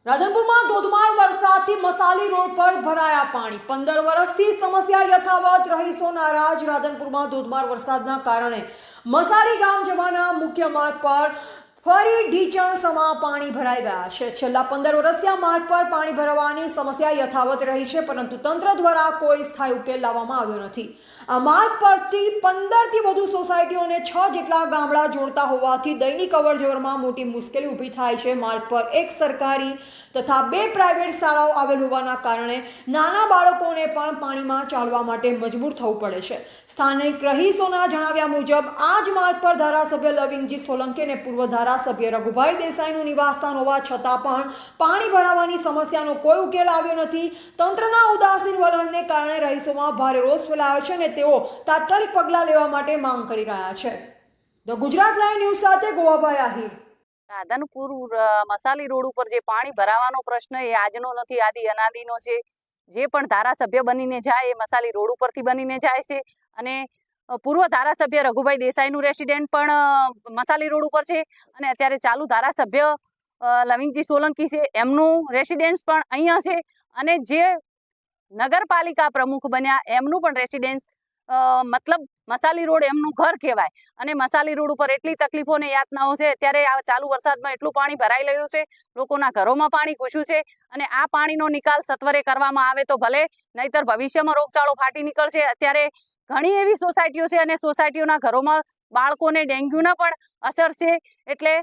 રાધનપુરમાં ધોધમાર વરસાદથી મસાલી રોડ પર ભરાયા પાણી 15 વર્ષથી સમસ્યા યથાવત રહીશો નારાજ રાધનપુરમાં ધોધમાર વરસાદના કારણે મસાલી ગામ જવાના મુખ્ય માર્ગ પર ફરી ઢીચણ સમા પાણી ભરાઈ ગયા છે છેલ્લા 15 વર્ષથી આ માર્ગ પર પાણી ભરાવાની સમસ્યા યથાવત રહી છે પરંતુ તંત્ર દ્વારા કોઈ સ્થાયી ઉકેલ લાવવામાં આવ્યો નથી આ માર્ગ પરથી 15 થી વધુ સોસાયટીઓને 6 જેટલા ગામડા જોડતા હોવાથી દૈનિક અવરજવરમાં મોટી મુશ્કેલી ઊભી થાય છે માર્ગ પર એક સરકારી તથા 2 પ્રાઇવેટ શાળાઓ આવેલ હોવાના કારણે નાના બાળકોને પણ પાણીમાં ચાલવા માટે મજબૂર થવું પડે છે સ્થાનિક રહીશોના જણાવ્યા મુજબ આ જ માર્ગ પર ધારાસભ્ય લવિંગજી સોલંકી અને પૂર્વ ધારાસભ્ય રઘુભાઈ દેસાઈનું નિવાસસ્થાન હોવા છતાં પણ પાણી ભરાવાની સમસ્યાનો કોઈ ઉકેલ આવ્યો નથી તંત્રના ઉદાસીન વલણને કારણે રહીશોમાં ભારે રોષ ફેલાયો છે અને તેઓ તાત્કાલિક પગલાં લેવા માટે માંગ કરી રહ્યા છે ધ ગુજરાત લાઈવ ન્યૂઝ સાથે ગોવાભાઈ આહિર રાધનપુર મસાલી રોડ ઉપર જે પાણી ભરાવાનો પ્રશ્ન એ આજનો નથી, આદિ અનાદિનો છે. જે પણ ધારાસભ્ય બનીને જાય એ મસાલી રોડ ઉપરથી બનીને જાય છે અને પૂર્વ ધારાસભ્ય રઘુભાઈ દેસાઈનું રેસિડેન્ટ પણ મસાલી રોડ ઉપર છે અને અત્યારે ચાલુ ધારાસભ્ય લવિંગજી સોલંકી છે એમનું રેસિડેન્સ પણ અહીંયા છે અને જે નગરપાલિકા પ્રમુખ બન્યા એમનું પણ રેસિડેન્સ મતલબ મસાલી રોડ એમનું ઘર કહેવાય અને મસાલી રોડ ઉપર એટલી તકલીફો ને યાતનાઓ છે. અત્યારે આ ચાલુ વરસાદમાં એટલું પાણી ભરાઈ રહ્યું છે, લોકોના ઘરોમાં પાણી ઘૂસ્યું છે અને આ પાણીનો નિકાલ સત્વરે કરવામાં આવે તો ભલે, નહીતર ભવિષ્યમાં રોગચાળો ફાટી નીકળશે. અત્યારે ઘણી એવી સોસાયટીઓ છે અને સોસાયટીઓના ઘરોમાં બાળકોને ડેન્ગ્યુના પણ અસર છે. એટલે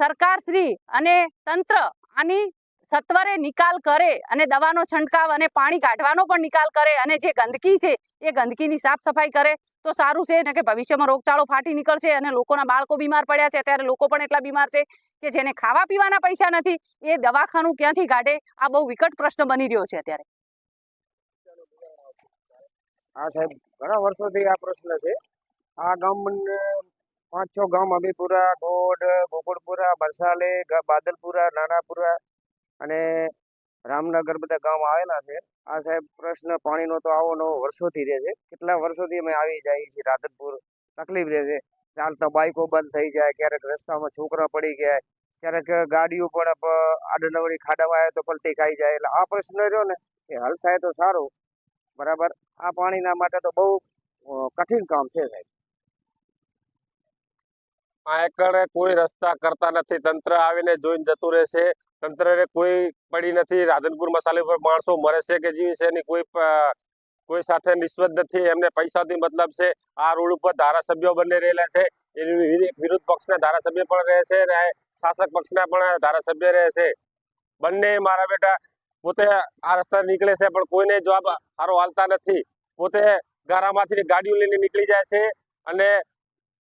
સરકારશ્રી અને તંત્ર આની સત્વરે નિકાલ કરે અને દવાનો છંટકાવ અને પાણી કાઢવાનો પણ નિકાલ કરે અને જે ગંદકી છે એ ગંદકીની સાફ સફાઈ કરે તો સારું છે ને કે ભવિષ્યમાં રોગચાળો ફાટી નીકળશે અને લોકોના બાળકો બીમાર પડ્યા છે. અત્યારે લોકો પણ એટલા બીમાર છે કે જેને ખાવા પીવાના પૈસા નથી એ દવાખાનું ક્યાંથી કાઢે, આ બહુ વિકટ પ્રશ્ન બની રહ્યો છે અત્યારે. હા સાહેબ, ઘણા વર્ષોથી આ પ્રશ્ન છે. આ ગામ 5-6 ગામ અમીપુરા, ગોડ, ગોકુળપુરા, બરસાલે, બાદલપુરા, નાનાપુરા અને રામનગર બધા ગામ આવેલા છે. આ સાહેબ પ્રશ્ન પાણીનો તો આવો નવો વર્ષોથી રહે છે. કેટલા વર્ષોથી અમે આવી જઈએ છીએ રાધનપુર, તકલીફ રહે છે. ચાલતા બાઇકો બંધ થઈ જાય, ક્યારેક રસ્તામાં છોકરા પડી ગયા, ક્યારેક ગાડીઓ પણ આડનવળી ખાડામાં આવે તો પલટી ખાઈ જાય. એટલે આ પ્રશ્ન રહ્યો ને એ હલ થાય તો સારું. બરાબર, આ પાણીના માટે તો બહુ કઠિન કામ છે સાહેબ. આ એકડે કોઈ રસ્તા કરતા નથી, તંત્ર આવીને જોઈને જતું રહેશે. તંત્રને કોઈ પડી નથી. રાધનપુર મસાલી પર માણસો મરે છે કે જીવે છે એની કોઈ સાથે નિસ્બત નથી. એમને પૈસાથી મતલબ છે. આ રોડ ઉપર ધારાસભ્યો બંને રહેલા છે, એની વિરુદ્ધ પક્ષના ધારાસભ્ય પણ રહે છે અને શાસક પક્ષના પણ ધારાસભ્ય રહે છે. બંને મારા બેટા પોતે આ રસ્તા નીકળે છે પણ કોઈને જવાબ સારો હાલતા નથી. પોતે ગારામાંથી ગાડીઓ લઈને નીકળી જાય છે અને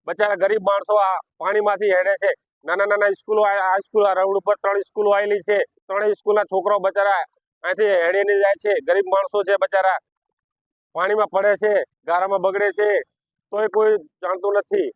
બચારા ગરીબ માણસો આ પાણીમાંથી હેડે છે. નાના નાના સ્કૂલો, આ સ્કૂલ રોડ ઉપર 3 સ્કૂલો આવેલી છે. 3 સ્કૂલના છોકરાઓ બચારા અહીંથી હેડીને જાય છે. ગરીબ માણસો છે બચારા પાણીમાં પડે છે, ગારામાં બગડે છે, તોય કોઈ જાણતું નથી.